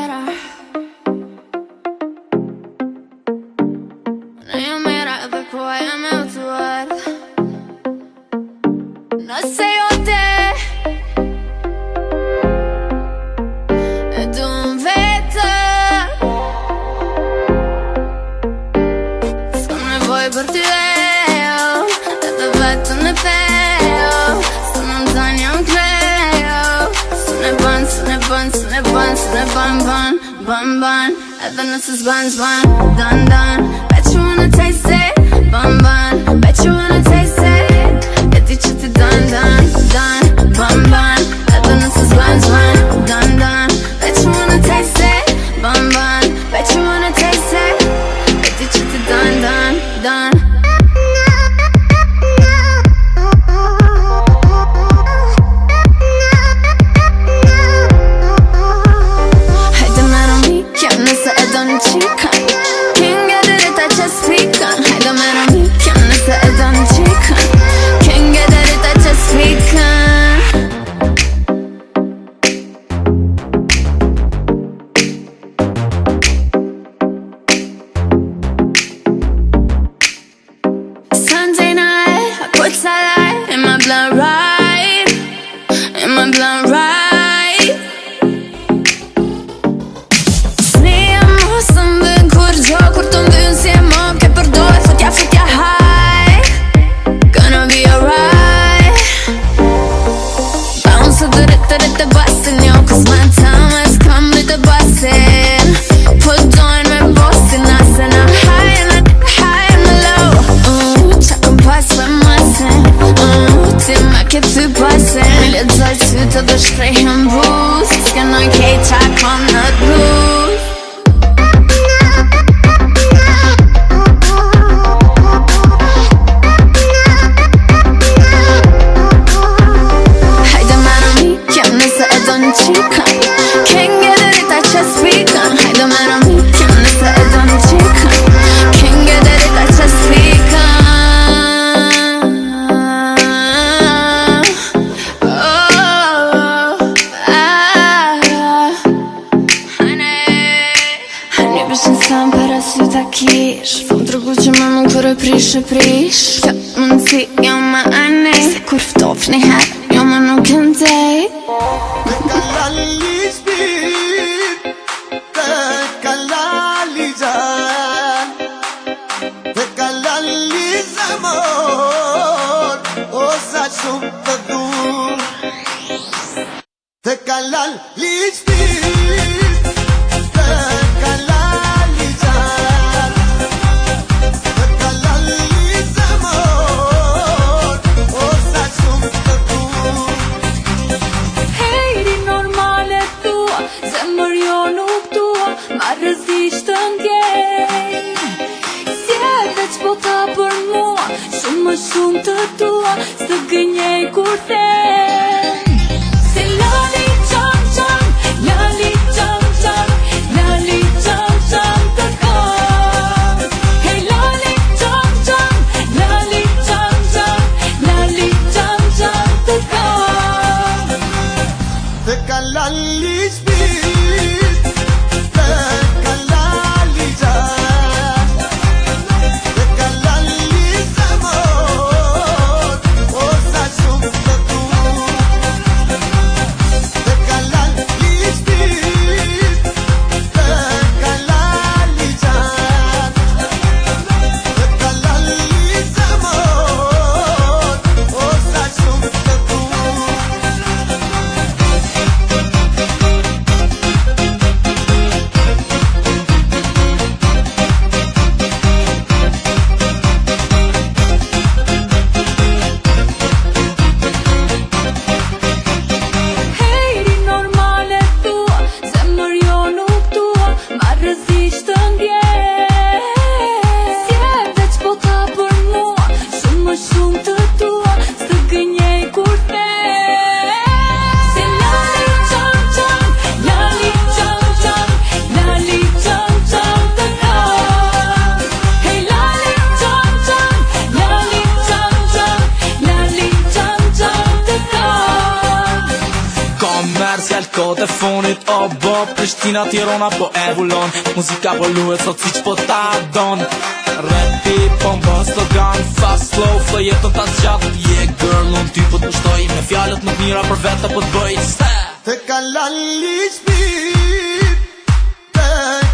mira. Në jo mira edhe po e me utuar. Nëse jo te e du më vete, s'kam nevoj për ty edhe vetëm në fejo. Së në më zanë jam krejo. Së në ban, së në ban, së në ban, së në ban, ban, ban, ban. Edhe nëse s'ban, s'ban, dan, dan. Bet you wanna taste it, ban, ban. Bet you wanna taste it. E di që ti dan, dan, dan, ban, ban. Edhe nëse s'ban, s'ban, dan, dan. Bet you wanna taste it, ban, ban. Bet you wanna taste it. E di që ti dan, dan, dan. Sunday night, I put salad in my blood right, in my blood right. Snia mo së mbën kur gjo, kur të mbën si e mo ke përdoj, futja high. Gonna be alright. Bounce të rritë basin, jo, cause my time has come with the basin. Put on me bossin, nasin, I'm high and high and low. Pas për masin, ti me ke ty pasin. Me ledzoj sytë dhe shprejhën bus, s'kenoj kej qa kom në t'bus. Hajde mero mi, kem nëse e do një qikën. Ken gëdë rita që s'pikën. Hajde mero mi, kem nëse e do një qikën. Ken gëdë rita që s'pikën. Sam para sy ta kish, fëm tregu që më nuk kërë prish. Kjo mundësi jo më anej, se kur ftof një herë, jo më nuk ndej. Te kalali shpit, te kalali gjan, te kalali zamor, o sa shumë të dur. Te kalali shpit, shumë të tua, së gënjej kur them. Se lali qam qam, lali qam qam, lali qam qam të kam. Hey lali qam qam, lali qam qam, lali qam qam të kam. Te kalali shpit, te kalali gjan, te kalali zamor, o sa shumë të dur. telefonit, o bo, Prishtina, Tirana, po e vullon. Muzika po luet sot si që po ta don. Rapi po m'bën slogan, fast slow, flow jeton ta zgjat. Yeah girl, unë ty po t'ushtoj, me fjalët më t'mira për vete po t'bëj. Të kalali shpit, të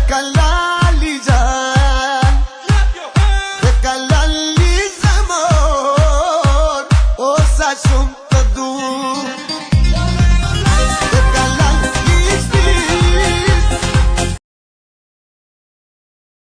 kalali gjan, të kalali zemër, o sa shumë të du.